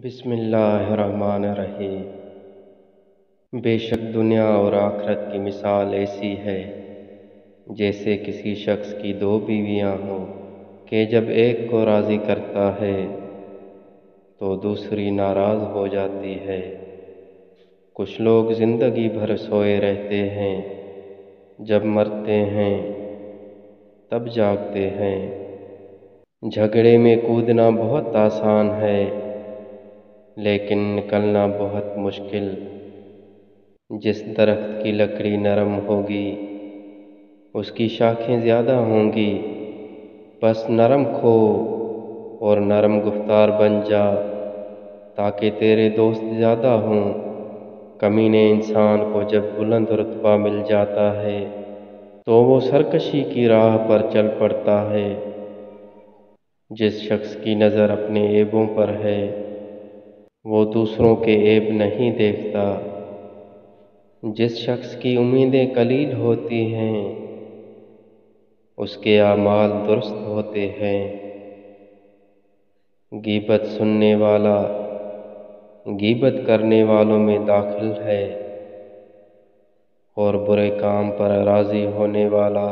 بسم اللہ الرحمن الرحیم۔ بے شک دنیا اور آخرت کی مثال ایسی ہے جیسے کسی شخص کی دو بیویاں ہوں کہ جب ایک کو راضی کرتا ہے تو دوسری ناراض ہو جاتی ہے۔ کچھ لوگ زندگی بھر سوئے رہتے ہیں، جب مرتے ہیں تب جاگتے ہیں۔ جھگڑے میں کودنا بہت آسان ہے لیکن نکلنا بہت مشکل۔ جس درخت کی لکڑی نرم ہوگی اس کی شاخیں زیادہ ہوں گی۔ بس نرم کھو اور نرم گفتار بن جا تاکہ تیرے دوست زیادہ ہوں۔ کمینے انسان کو جب بلند رتبہ مل جاتا ہے تو وہ سرکشی کی راہ پر چل پڑتا ہے۔ جس شخص کی نظر اپنے عیبوں پر ہے وہ دوسروں کے عیب نہیں دیکھتا۔ جس شخص کی امیدیں قلیل ہوتی ہیں اس کے اعمال درست ہوتے ہیں۔ غیبت سننے والا غیبت کرنے والوں میں داخل ہے اور برے کام پر راضی ہونے والا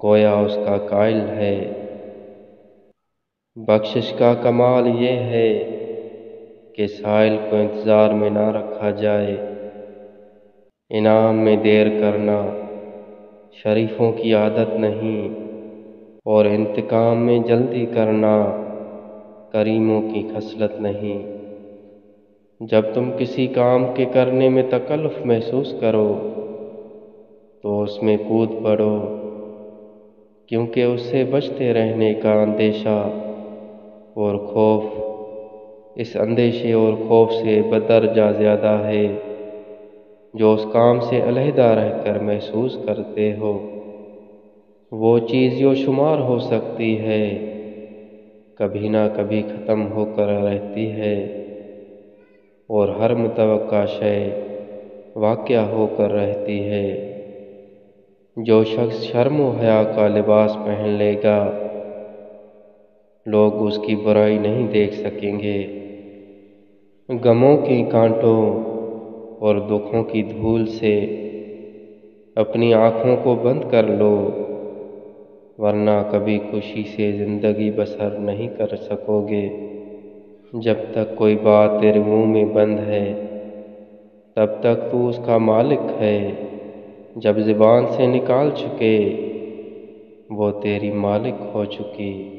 گویا اس کا قائل ہے۔ بخشش کا کمال یہ ہے کہ سائل کو انتظار میں نہ رکھا جائے۔ انعام میں دیر کرنا شریفوں کی عادت نہیں اور انتقام میں جلدی کرنا کریموں کی خصلت نہیں۔ جب تم کسی کام کے کرنے میں تکلف محسوس کرو تو اس میں کود پڑو، کیونکہ اس سے بچتے رہنے کا اندیشہ اور خوف اس اندیشے اور خوف سے بدرجہ زیادہ ہے جو اس کام سے علیحدہ رہ کر محسوس کرتے ہو۔ وہ چیز جو شمار ہو سکتی ہے کبھی نہ کبھی ختم ہو کر رہتی ہے اور ہر متوقع شے واقع ہو کر رہتی ہے۔ جو شخص شرم و حیا کا لباس پہن لے گا لوگ اس کی برائی نہیں دیکھ سکیں گے۔ غموں کی کانٹوں اور دکھوں کی دھول سے اپنی آنکھوں کو بند کر لو، ورنہ کبھی خوشی سے زندگی بسر نہیں کر سکو گے۔ جب تک کوئی بات تیرے منہ میں بند ہے تب تک تو اس کا مالک ہے، جب زبان سے نکال چکے وہ تیری مالک ہو چکی۔